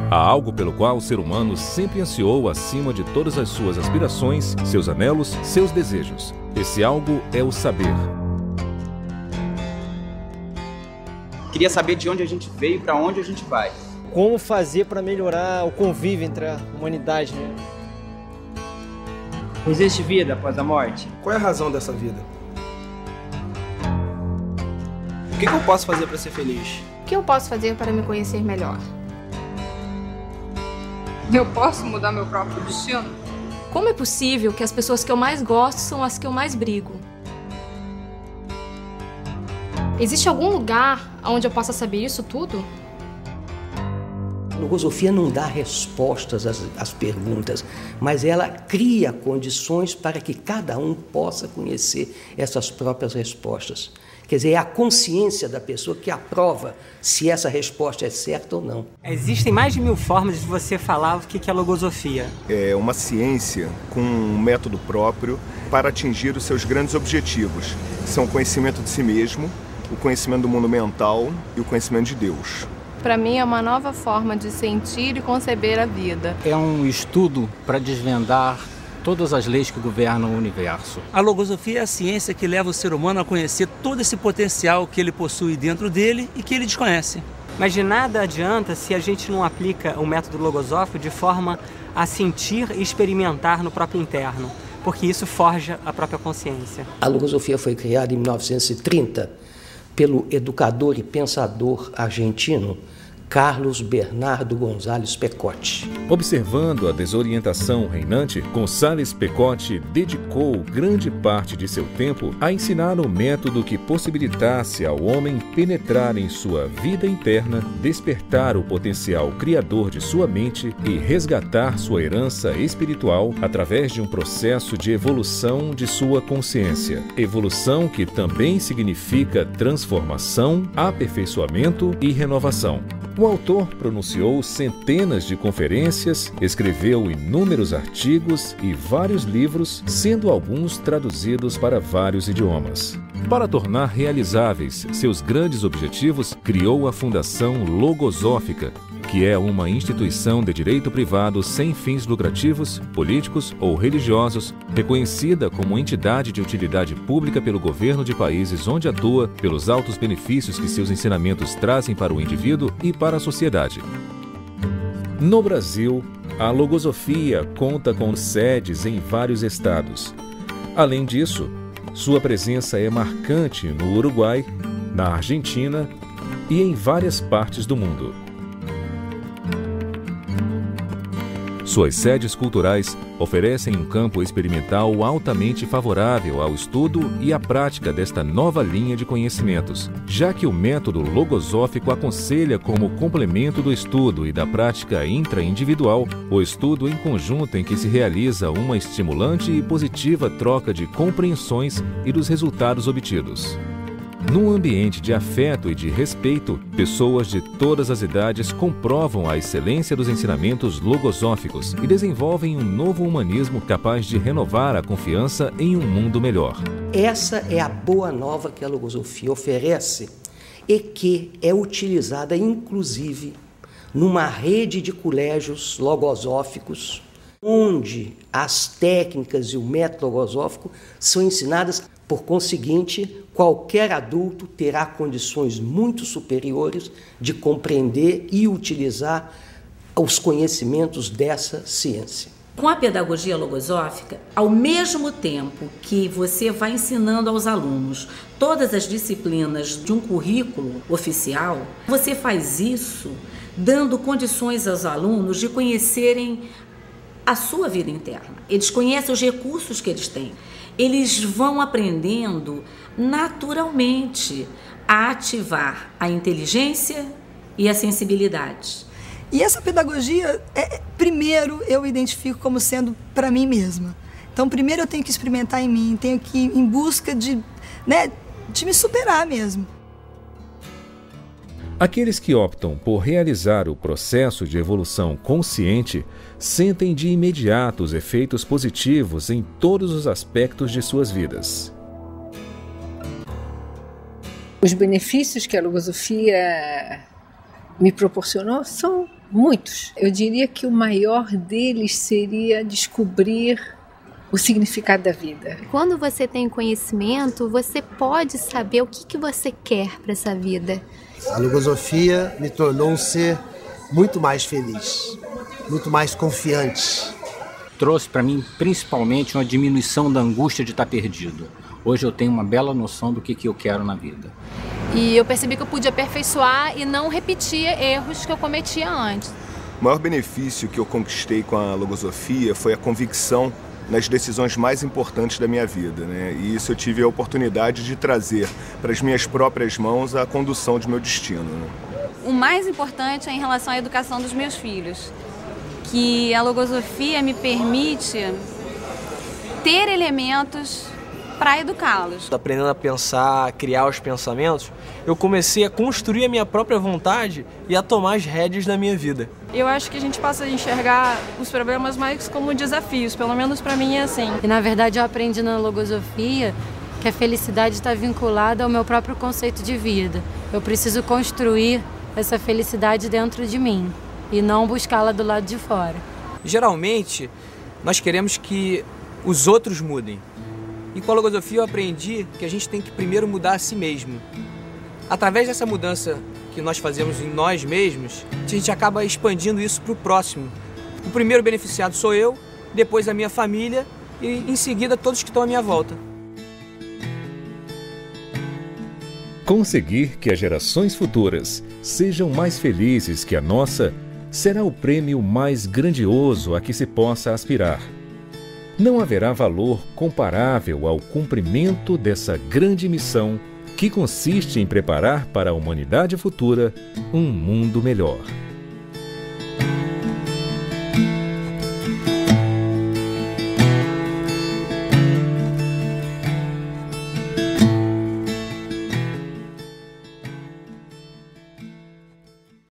Há algo pelo qual o ser humano sempre ansiou acima de todas as suas aspirações, seus anelos, seus desejos. Esse algo é o saber. Queria saber de onde a gente veio e para onde a gente vai. Como fazer para melhorar o convívio entre a humanidade, né? Existe vida após a morte? Qual é a razão dessa vida? O que eu posso fazer para ser feliz? O que eu posso fazer para me conhecer melhor? Eu posso mudar meu próprio destino? Como é possível que as pessoas que eu mais gosto são as que eu mais brigo? Existe algum lugar onde eu possa saber isso tudo? A logosofia não dá respostas às perguntas, mas ela cria condições para que cada um possa conhecer essas próprias respostas. Quer dizer, é a consciência da pessoa que aprova se essa resposta é certa ou não. Existem mais de 1000 formas de você falar o que é logosofia. É uma ciência com um método próprio para atingir os seus grandes objetivos. São o conhecimento de si mesmo, o conhecimento do mundo mental e o conhecimento de Deus. Para mim é uma nova forma de sentir e conceber a vida. É um estudo para desvendar todas as leis que governam o universo. A logosofia é a ciência que leva o ser humano a conhecer todo esse potencial que ele possui dentro dele e que ele desconhece. Mas de nada adianta se a gente não aplica o método logosófico de forma a sentir e experimentar no próprio interno, porque isso forja a própria consciência. A logosofia foi criada em 1930 pelo educador e pensador argentino Carlos Bernardo González Pecotti. Observando a desorientação reinante, González Pecotti dedicou grande parte de seu tempo a ensinar o método que possibilitasse ao homem penetrar em sua vida interna, despertar o potencial criador de sua mente e resgatar sua herança espiritual através de um processo de evolução de sua consciência. Evolução que também significa transformação, aperfeiçoamento e renovação. O autor pronunciou centenas de conferências, escreveu inúmeros artigos e vários livros, sendo alguns traduzidos para vários idiomas. Para tornar realizáveis seus grandes objetivos, criou a Fundação Logosófica, que é uma instituição de direito privado sem fins lucrativos, políticos ou religiosos, reconhecida como entidade de utilidade pública pelo governo de países onde atua, pelos altos benefícios que seus ensinamentos trazem para o indivíduo e para a sociedade. No Brasil, a logosofia conta com sedes em vários estados. Além disso, sua presença é marcante no Uruguai, na Argentina e em várias partes do mundo. Suas sedes culturais oferecem um campo experimental altamente favorável ao estudo e à prática desta nova linha de conhecimentos, já que o método logosófico aconselha como complemento do estudo e da prática intraindividual o estudo em conjunto em que se realiza uma estimulante e positiva troca de compreensões e dos resultados obtidos. Num ambiente de afeto e de respeito, pessoas de todas as idades comprovam a excelência dos ensinamentos logosóficos e desenvolvem um novo humanismo capaz de renovar a confiança em um mundo melhor. Essa é a boa nova que a logosofia oferece e que é utilizada, inclusive, numa rede de colégios logosóficos, onde as técnicas e o método logosófico são ensinadas. Por conseguinte, qualquer adulto terá condições muito superiores de compreender e utilizar os conhecimentos dessa ciência. Com a pedagogia logosófica, ao mesmo tempo que você vai ensinando aos alunos todas as disciplinas de um currículo oficial, você faz isso dando condições aos alunos de conhecerem a sua vida interna. Eles conhecem os recursos que eles têm. Eles vão aprendendo naturalmente a ativar a inteligência e a sensibilidade. E essa pedagogia, primeiro, eu identifico como sendo para mim mesma. Então, primeiro eu tenho que experimentar em mim, tenho que ir em busca de me superar mesmo. Aqueles que optam por realizar o processo de evolução consciente sentem de imediato os efeitos positivos em todos os aspectos de suas vidas. Os benefícios que a logosofia me proporcionou são Muitos. Eu diria que o maior deles seria descobrir o significado da vida. Quando você tem conhecimento, você pode saber o que você quer para essa vida. A logosofia me tornou um ser muito mais feliz, muito mais confiante. Trouxe para mim principalmente uma diminuição da angústia de estar perdido. Hoje eu tenho uma bela noção do que eu quero na vida. E eu percebi que eu pude aperfeiçoar e não repetir erros que eu cometia antes. O maior benefício que eu conquistei com a logosofia foi a convicção nas decisões mais importantes da minha vida, né? E isso eu tive a oportunidade de trazer para as minhas próprias mãos a condução de meu destino, né? O mais importante é em relação à educação dos meus filhos, que a logosofia me permite ter elementos para educá-los. Aprendendo a pensar, a criar os pensamentos, eu comecei a construir a minha própria vontade e a tomar as rédeas da minha vida. Eu acho que a gente passa a enxergar os problemas mais como desafios, pelo menos para mim é assim. E na verdade eu aprendi na logosofia que a felicidade está vinculada ao meu próprio conceito de vida. Eu preciso construir essa felicidade dentro de mim e não buscá-la do lado de fora. Geralmente, nós queremos que os outros mudem. E com a logosofia eu aprendi que a gente tem que primeiro mudar a si mesmo. Através dessa mudança que nós fazemos em nós mesmos, a gente acaba expandindo isso para o próximo. O primeiro beneficiado sou eu, depois a minha família e em seguida todos que estão à minha volta. Conseguir que as gerações futuras sejam mais felizes que a nossa será o prêmio mais grandioso a que se possa aspirar. Não haverá valor comparável ao cumprimento dessa grande missão que consiste em preparar para a humanidade futura um mundo melhor.